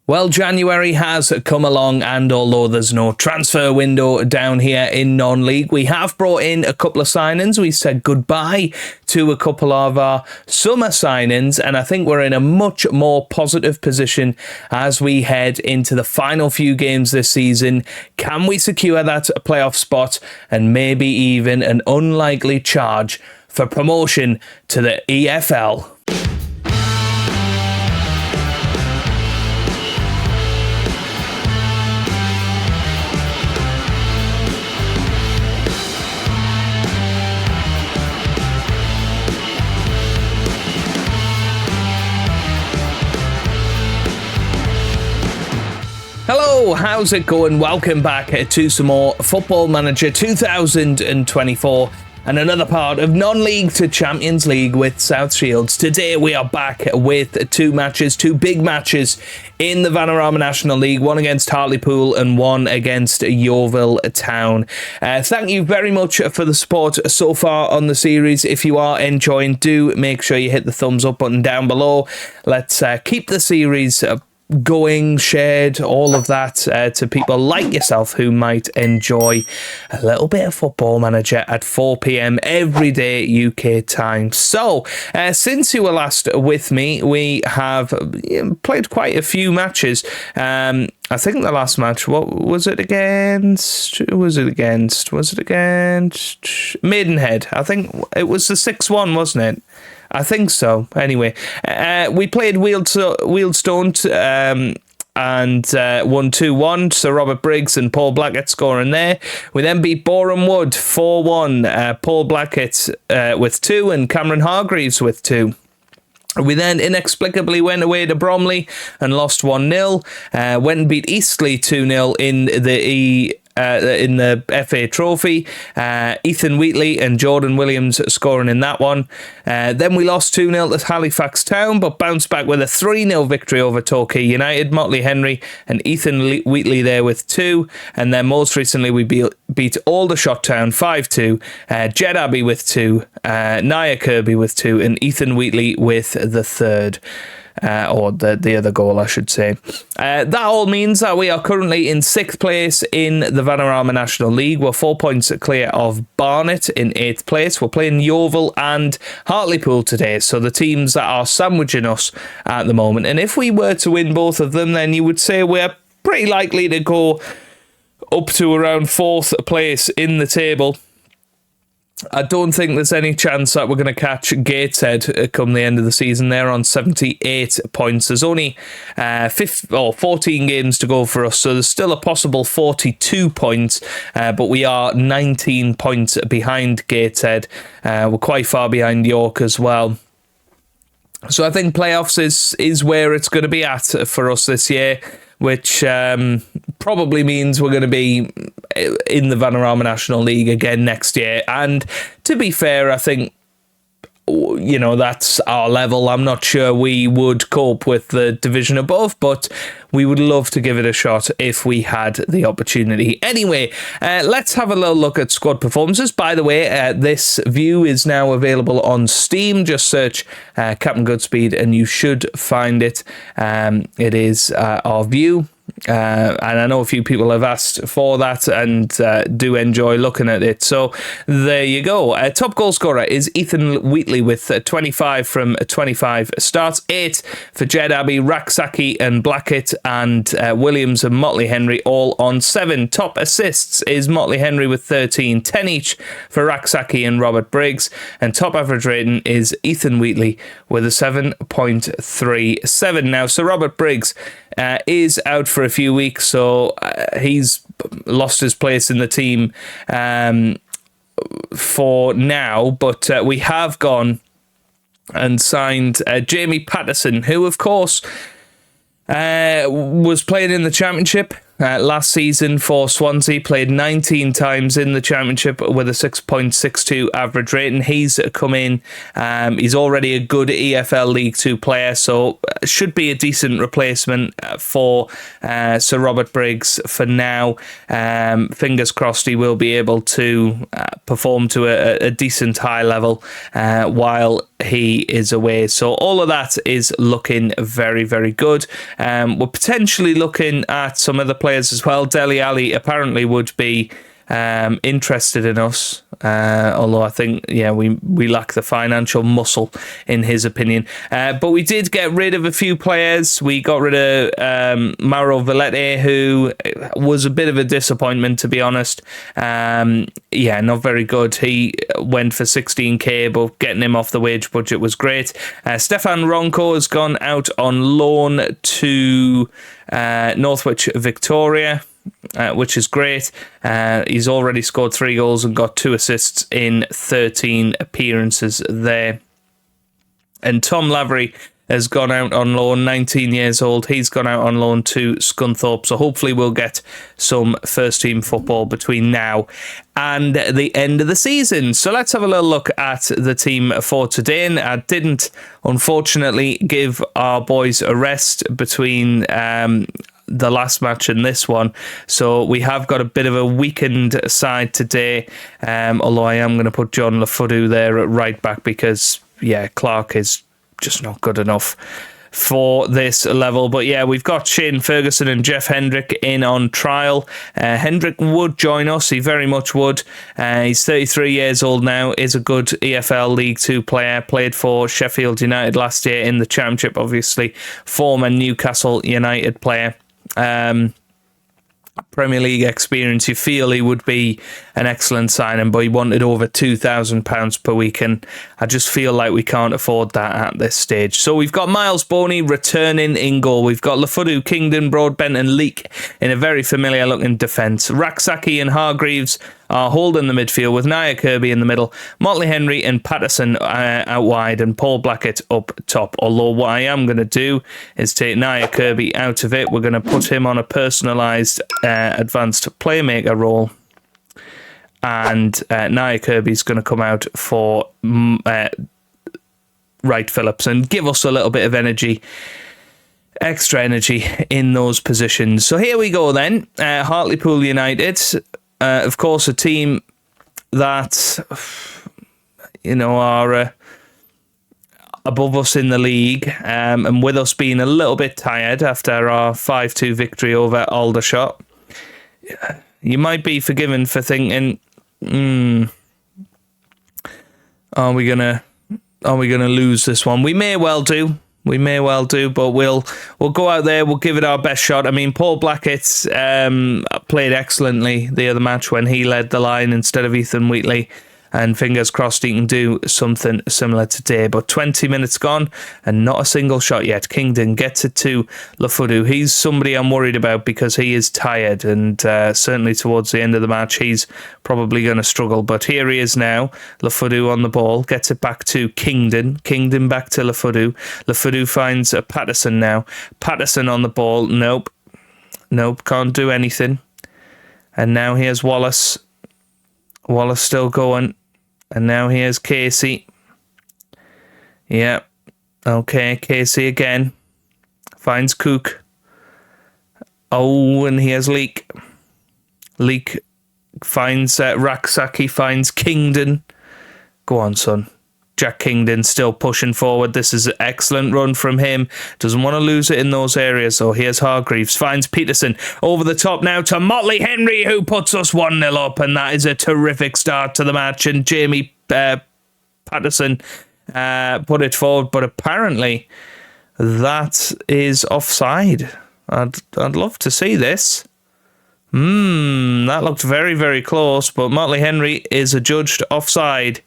Well, January has come along, and although there's no transfer window down here in non-league, we have brought in a couple of signings. We said goodbye to a couple of our summer signings, and I think we're in a much more positive position as we head into the final few games this season. Can we secure that playoff spot and maybe even an unlikely charge for promotion to the EFL? Hello, how's it going? Welcome back to some more Football Manager 2024 and another part of non-league to Champions League with South Shields. Today we are back with two big matches in the Vanarama National League, one against Hartlepool and one against Yeovil Town. Thank you very much for the support so far on the series. If you are enjoying, do make sure you hit the thumbs up button down below. Let's keep the series going, shared, all of that to people like yourself who might enjoy a little bit of Football Manager at 4 p.m. every day UK time. So, since you were last with me, we have played quite a few matches. I think the last match, what was it against? Was it against Maidenhead? I think it was the 6-1, wasn't it? I think so. Anyway, we played Wealdstone and won 2-1. So Robert Briggs and Paul Blackett scoring there. We then beat Boreham Wood 4-1. Paul Blackett with 2 and Cameron Hargreaves with 2. We then inexplicably went away to Bromley and lost 1-0. Went and beat Eastleigh 2-0 in the FA Trophy. Ethan Wheatley and Jordan Williams scoring in that one. Then we lost 2-0 to Halifax Town, but bounced back with a 3-0 victory over Torquay United. Motley Henry and Ethan Wheatley there with 2. And then most recently we beat Aldershot Town 5-2. Jed Abbey with 2. Nia Kirby with 2. And Ethan Wheatley with the 3rd. Or the other goal, I should say. That all means that we are currently in 6th place in the Vanarama National League. We're 4 points clear of Barnet in 8th place. We're playing Yeovil and Hartlepool today, so the teams that are sandwiching us at the moment. And if we were to win both of them, then you would say we're pretty likely to go up to around 4th place in the table. I don't think there's any chance that we're going to catch Gateshead come the end of the season. They're on 78 points. There's only 14 games to go for us, so there's still a possible 42 points, but we are 19 points behind Gateshead. We're quite far behind York as well. So I think playoffs is where it's going to be at for us this year, which probably means we're going to be in the Vanarama National League again next year. And to be fair, I think, that's our level. I'm not sure we would cope with the division above, but we would love to give it a shot if we had the opportunity. Anyway, let's have a little look at squad performances. By the way, this view is now available on Steam. Just search Captain Goodspeed and you should find it. It is our view. And I know a few people have asked for that and do enjoy looking at it. So there you go. Top goal scorer is Ethan Wheatley with 25 from 25 starts. 8 for Jed Abbey, Raksaki and Blackett, and Williams and Motley Henry all on 7. Top assists is Motley Henry with 13, 10 each for Raksaki and Robert Briggs. And top average rating is Ethan Wheatley with a 7.37. Now, Sir Robert Briggs is out for a few weeks, so he's lost his place in the team for now, but we have gone and signed Jamie Patterson, who of course was playing in the Championship last season for Swansea, played 19 times in the Championship with a 6.62 average rating. He's come in, he's already a good EFL League 2 player, so should be a decent replacement for Sir Robert Briggs for now. Fingers crossed he will be able to perform to a decent high level while he is away. So all of that is looking very, very good. We're potentially looking at some other players as well. Dele Alli apparently would be interested in us, although I think we lack the financial muscle in his opinion, but we did get rid of a few players. We got rid of Mauro Villette, who was a bit of a disappointment, to be honest. Not very good. He went for 16k, but getting him off the wage budget was great. Stefan Ronco has gone out on loan to Northwich Victoria, which is great. He's already scored 3 goals and got 2 assists in 13 appearances there. And Tom Lavery has gone out on loan, 19 years old. He's gone out on loan to Scunthorpe. So hopefully we'll get some first team football between now and the end of the season. So let's have a little look at the team for today. And I didn't, unfortunately, give our boys a rest between the last match and this one, so we have got a bit of a weakened side today, although I am going to put John Lafudu there at right back because Clark is just not good enough for this level. But we've got Shane Ferguson and Jeff Hendrick in on trial. Hendrick would join us, he very much would. He's 33 years old now, is a good EFL League 2 player, played for Sheffield United last year in the Championship, obviously former Newcastle United player. Premier League experience. You feel he would be an excellent signing, but he wanted over £2,000 per week, and I just feel like we can't afford that at this stage. So we've got Miles Boney returning in goal. We've got Lafudu, Kingdon, Broadbent and Leake in a very familiar looking defence. Raksaki and Hargreaves are holding the midfield with Nia Kirby in the middle, Motley Henry and Patterson out wide, and Paul Blackett up top. Although what I am going to do is take Nia Kirby out of it. We're going to put him on a personalised advanced playmaker role, and Nia Kirby's going to come out for Wright Phillips and give us a little bit of energy, extra energy in those positions. So here we go then. Hartlepool United, of course, a team that are above us in the league, and with us being a little bit tired after our 5-2 victory over Aldershot, you might be forgiven for thinking, are we gonna lose this one? We may well do, but we'll go out there, we'll give it our best shot. I mean, Paul Blackett played excellently the other match when he led the line instead of Ethan Wheatley, and fingers crossed he can do something similar today. But 20 minutes gone and not a single shot yet. Kingdon gets it to Lafudu. He's somebody I'm worried about because he is tired, and certainly towards the end of the match he's probably going to struggle. But here he is now. Lafudu on the ball, gets it back to Kingdon. Kingdon back to Lafudu. Lafudu finds Patterson now. Patterson on the ball. Nope, can't do anything. And now here's Wallace. Wallace still going. And now here's Casey. Yeah. Okay, Casey again. Finds Cook. Oh, and here's Leake. Leake finds Raksaki, finds Kingdon. Go on, son. Jack Kingdon still pushing forward. This is an excellent run from him. Doesn't want to lose it in those areas. So here's Hargreaves. Finds Peterson. Over the top now to Motley Henry, who puts us 1-0 up. And that is a terrific start to the match. And Jamie Patterson put it forward. But apparently that is offside. I'd love to see this. That looked very, very close. But Motley Henry is adjudged offside.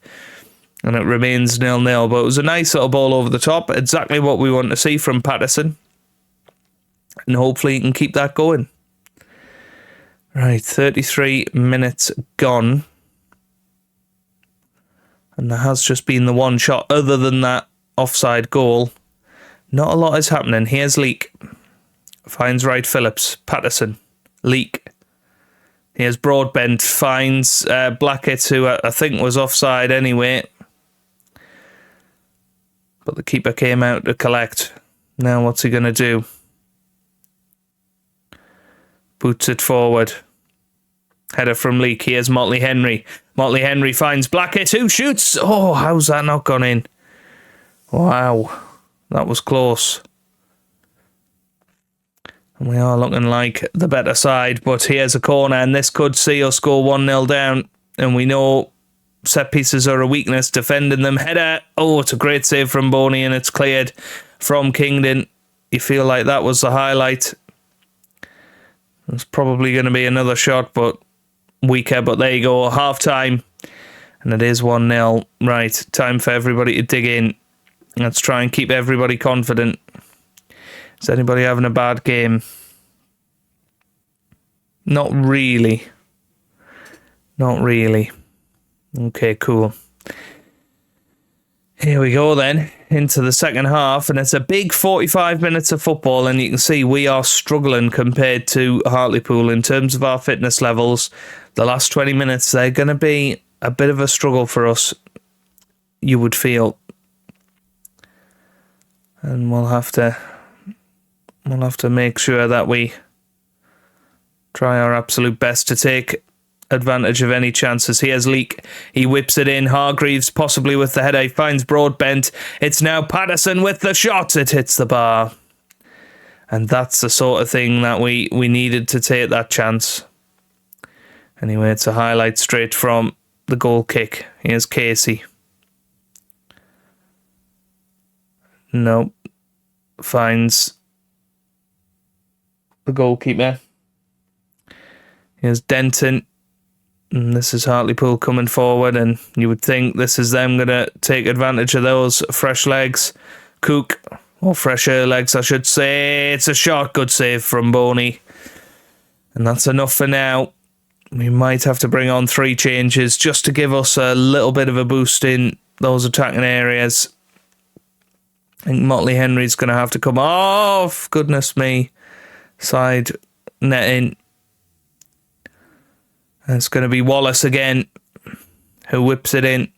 And it remains 0-0. But it was a nice little ball over the top. Exactly what we want to see from Patterson. And hopefully he can keep that going. Right, 33 minutes gone. And there has just been the one shot. Other than that offside goal, not a lot is happening. Here's Leake. Finds Wright Phillips. Patterson. Leake. Here's Broadbent. Finds Blackett, who I think was offside anyway. But the keeper came out to collect. Now what's he going to do? Boots it forward. Header from Leake. Here's Motley Henry. Motley Henry finds Blackett, who shoots. Oh, how's that not gone in? Wow, that was close. And we are looking like the better side, but here's a corner, and this could see us go 1-0 down. And we know set pieces are a weakness, defending them. Header, oh, it's a great save from Boney, and it's cleared from Kingdon. You feel like that was the highlight. There's probably going to be another shot, but weaker. But there you go, half-time. And it is 1-0. Right, time for everybody to dig in. Let's try and keep everybody confident. Is anybody having a bad game? Not really. Not really. Okay, cool. Here we go then, into the second half, and it's a big 45 minutes of football, and you can see we are struggling compared to Hartlepool in terms of our fitness levels. The last 20 minutes, they're going to be a bit of a struggle for us, you would feel. And we'll have to make sure that we try our absolute best to take advantage of any chances. Here's Leak. He whips it in. Hargreaves possibly with the header. He finds Broadbent. It's now Patterson with the shot. It hits the bar. And that's the sort of thing that we needed to take that chance. Anyway, it's a highlight straight from the goal kick. Here's Casey. Nope. Finds the goalkeeper. Here's Denton. And this is Hartlepool coming forward, and you would think this is them going to take advantage of those fresh legs. Cook, or fresher legs, I should say. It's a shot. Good save from Boney. And that's enough for now. We might have to bring on 3 changes just to give us a little bit of a boost in those attacking areas. I think Motley Henry's going to have to come off. Goodness me. Side netting. And it's going to be Wallace again, who whips it in.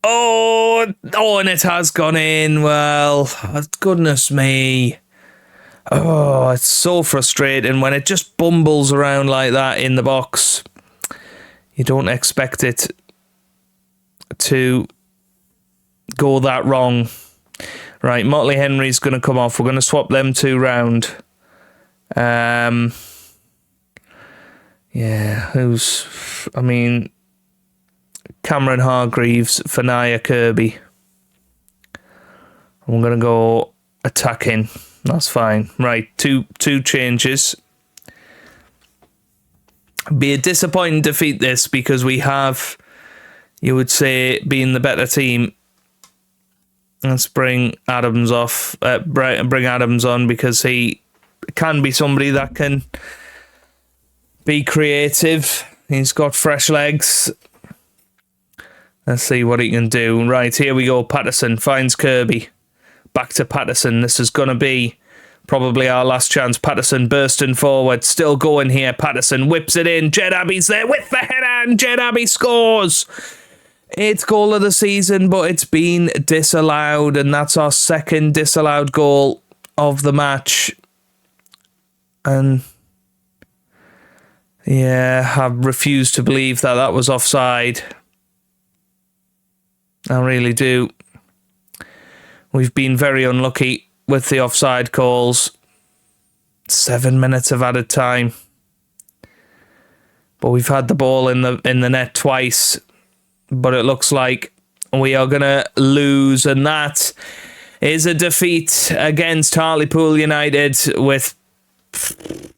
Oh, and it has gone in. Well, goodness me. Oh, it's so frustrating when it just bumbles around like that in the box. You don't expect it to go that wrong. Right, Motley Henry's going to come off. We're going to swap them 2 round. Yeah, Cameron Hargreaves for Nia Kirby. I'm going to go attacking. That's fine. Right, two changes. Be a disappointing defeat this, because we have, you would say, been the better team. Let's bring Adams off. Bring Adams on, because he can be somebody that can be creative. He's got fresh legs. Let's see what he can do. Right, here we go. Patterson finds Kirby. Back to Patterson. This is going to be probably our last chance. Patterson bursting forward. Still going here. Patterson whips it in. Jed Abbey's there with the header, and Jed Abbey scores. 8th goal of the season, but it's been disallowed, and that's our 2nd disallowed goal of the match. And yeah, I refuse to believe that was offside. I really do. We've been very unlucky with the offside calls. 7 minutes of added time. But we've had the ball in the net twice. But it looks like we are going to lose. And that is a defeat against Hartlepool United, with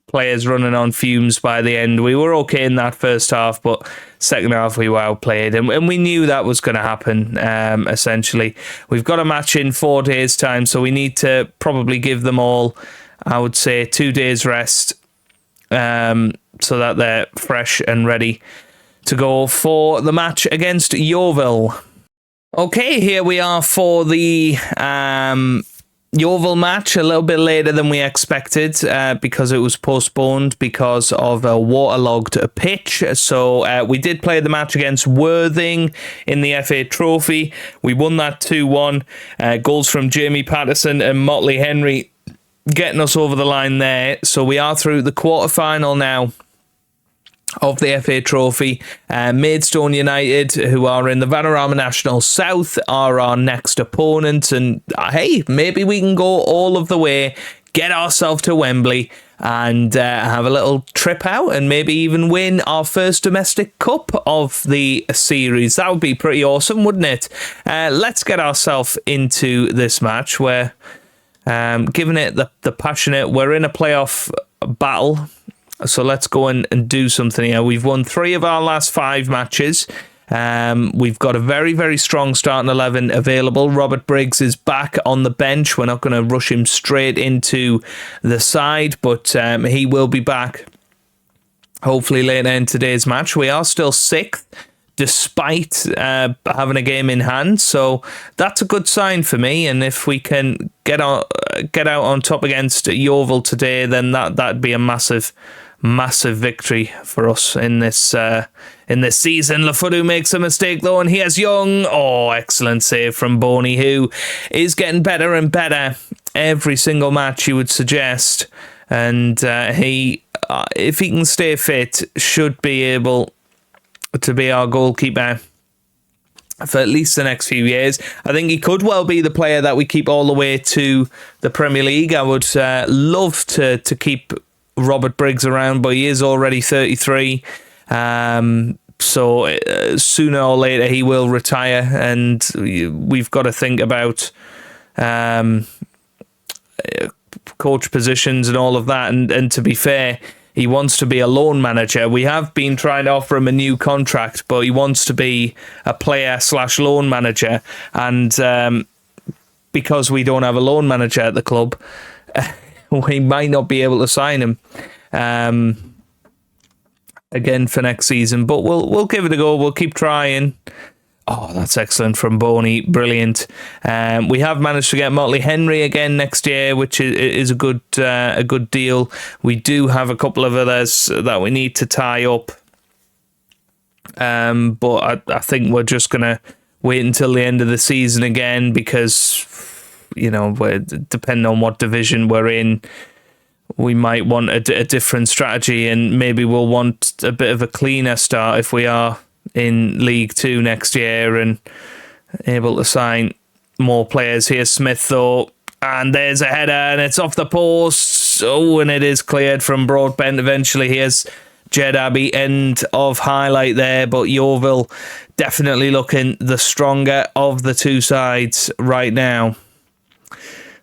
players running on fumes by the end. We were okay in that first half, but second half we were outplayed, and we knew that was going to happen. Essentially, we've got a match in 4 days' time, so we need to probably give them all, I would say, 2 days rest, so that they're fresh and ready to go for the match against Yeovil. Okay, here we are for the Yeovil match, a little bit later than we expected, because it was postponed because of a waterlogged pitch. So we did play the match against Worthing in the FA Trophy. We won that 2-1. Goals from Jamie Patterson and Motley Henry getting us over the line there. So we are through the quarter-final now of the FA Trophy. Maidstone United, who are in the Vanarama National South, are our next opponent. And hey, maybe we can go all of the way, get ourselves to Wembley, and have a little trip out and maybe even win our first domestic cup of the series. That would be pretty awesome, wouldn't it? Let's get ourselves into this match. We're giving it the passionate. We're in a playoff battle. So let's go and do something here. We've won 3 of our last 5 matches. We've got a very, very strong starting 11 available. Robert Briggs is back on the bench. We're not going to rush him straight into the side, but he will be back hopefully later in today's match. We are still 6th despite having a game in hand, so that's a good sign for me. And if we can get out on top against Yeovil today, then that'd be a massive victory for us in this season. Lafudu makes a mistake though, and he has Young. Oh, excellent save from Boney, who is getting better and better every single match, you would suggest. And he, if he can stay fit, should be able to be our goalkeeper for at least the next few years. I think he could well be the player that we keep all the way to the Premier League. I would love to keep Robert Briggs around, but he is already 33. So sooner or later he will retire, and we've got to think about coach positions and all of that. And to be fair, he wants to be a loan manager. We have been trying to offer him a new contract, but he wants to be a player/loan manager. And because we don't have a loan manager at the club, we might not be able to sign him again for next season. But we'll give it a go. We'll keep trying. Oh, that's excellent from Boney. Brilliant. We have managed to get Motley Henry again next year, which is a good deal. We do have a couple of others that we need to tie up. But I think we're just going to wait until the end of the season again, because, you know, depending on what division we're in, we might want a different strategy, and maybe we'll want a bit of a cleaner start if we are in League 2 next year and able to sign more players. Here's Smith though, and there's a header and it's off the post. Oh, and it is cleared from Broadbent eventually. Here's Jed Abbey, end of highlight there, but Yeovil definitely looking the stronger of the two sides right now.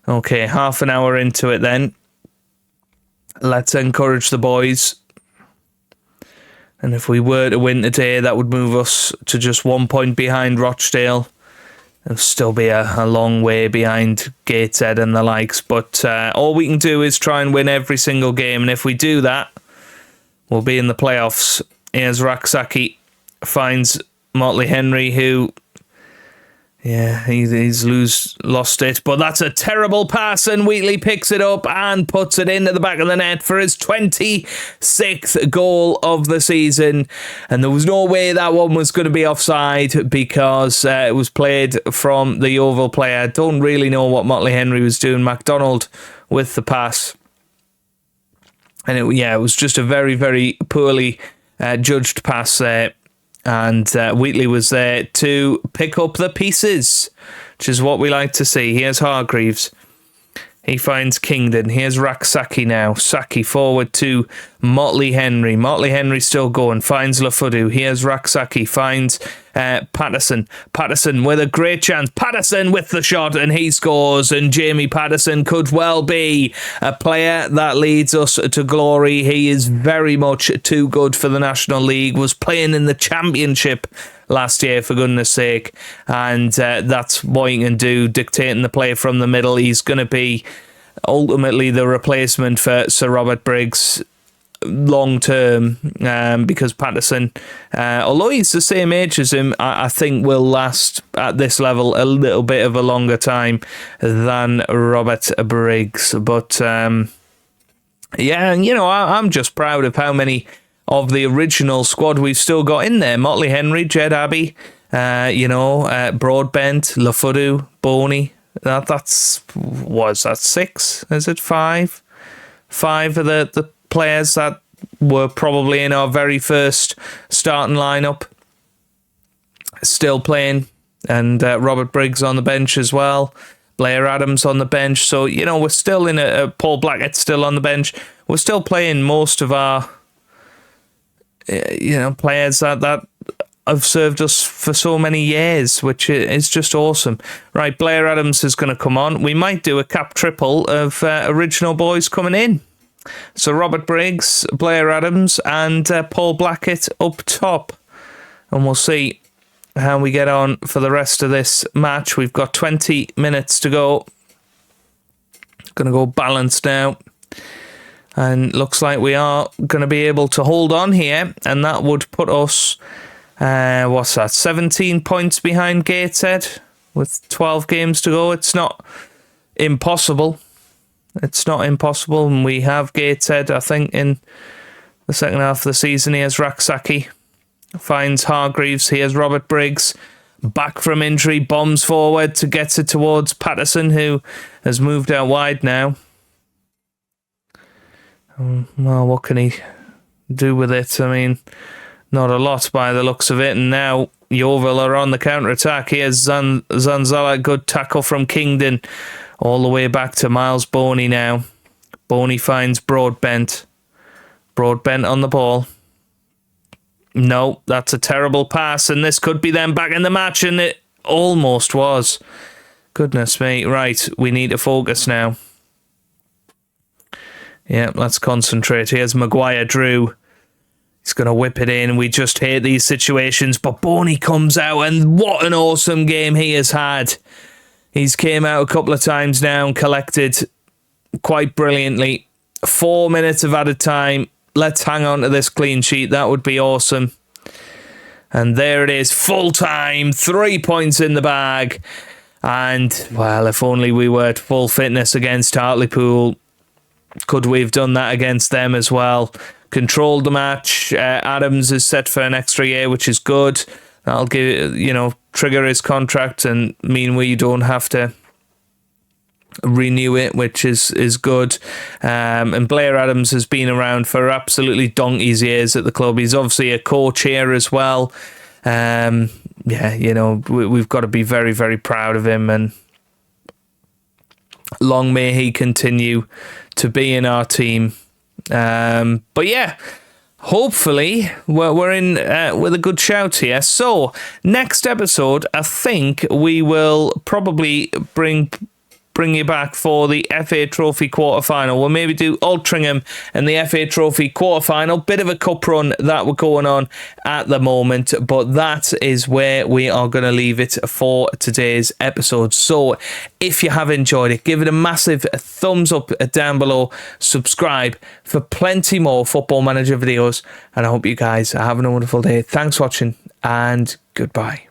Okay, half an hour into it then. Let's encourage the boys. And if we were to win today, that would move us to just 1 point behind Rochdale. It'll still be a long way behind Gateshead and the likes. But all we can do is try and win every single game. And if we do that, we'll be in the playoffs. Here's Raksaki, finds Motley Henry, who... yeah, he's lost it, but that's a terrible pass, and Wheatley picks it up and puts it into the back of the net for his 26th goal of the season. And there was no way that one was going to be offside, because it was played from the Yeovil player. I don't really know what Motley Henry was doing. MacDonald with the pass. And it was just a very, very poorly judged pass there. And Wheatley was there to pick up the pieces, which is what we like to see. Here's Hargreaves. He finds Kingdon. Here's Raksaki now. Saki forward to Motley Henry. Motley Henry still going. Finds Lafudu. Here's Raksaki. Finds Patterson. Patterson with a great chance. Patterson with the shot, and he scores. And Jamie Patterson could well be a player that leads us to glory. He is very much too good for the National League. Was playing in the Championship last year, for goodness sake. And that's what he can do, dictating the play from the middle. He's going to be ultimately the replacement for Sir Robert Briggs long term, because Patterson, although he's the same age as him, I think will last at this level a little bit of a longer time than Robert Briggs. But yeah, you know, I'm just proud of how many of the original squad we've still got in there. Motley Henry, Jed Abbey, Broadbent, Lafudu, Boney. That's 6? Is it 5? 5 of the players that were probably in our very first starting lineup, still playing, and Robert Briggs on the bench as well. Blair Adams on the bench. So, we're still in a Paul Blackett's still on the bench. We're still playing most of our, players that have served us for so many years, which is just awesome. Right, Blair Adams is going to come on. We might do a cap triple of original boys coming in. So Robert Briggs, Blair Adams, and Paul Blackett up top. And we'll see how we get on for the rest of this match. We've got 20 minutes to go. Going to go balanced now. And looks like we are going to be able to hold on here. And that would put us, 17 points behind Gateshead with 12 games to go. It's not impossible. It's not impossible. And we have Gateshead, I think, in the second half of the season. Here's Raksaki. Finds Hargreaves. Here's Robert Briggs. Back from injury. Bombs forward to get it towards Patterson, who has moved out wide now. Well, what can he do with it? I mean, not a lot by the looks of it. And now Yeovil are on the counter-attack. Here's Zanzala. Good tackle from Kingdon. All the way back to Miles Boney now. Boney finds Broadbent. Broadbent on the ball. No, that's a terrible pass, and this could be them back in the match, and it almost was. Goodness me. Right, we need to focus now. Yeah, let's concentrate. Here's Maguire Drew. He's going to whip it in. We just hate these situations, but Boney comes out, and what an awesome game he has had. He's came out a couple of times now and collected quite brilliantly. 4 minutes of added time. Let's hang on to this clean sheet. That would be awesome. And there it is. Full time. 3 points in the bag. And, well, if only we were at full fitness against Hartlepool, could we have done that against them as well? Controlled the match. Adams is set for an extra year, which is good. That'll give, trigger his contract and mean we don't have to renew it, which is good. And Blair Adams has been around for absolutely donkey's years at the club. He's obviously a coach here as well. We've got to be very, very proud of him, and long may he continue to be in our team. But yeah, hopefully we're in with a good shout here. So next episode, I think we will probably bring you back for the FA Trophy quarter-final. We'll maybe do Altrincham and the FA Trophy quarter-final. Bit of a cup run that we're going on at the moment, but that is where we are going to leave it for today's episode. So if you have enjoyed it, give it a massive thumbs up down below. Subscribe for plenty more Football Manager videos, and I hope you guys are having a wonderful day. Thanks for watching, and goodbye.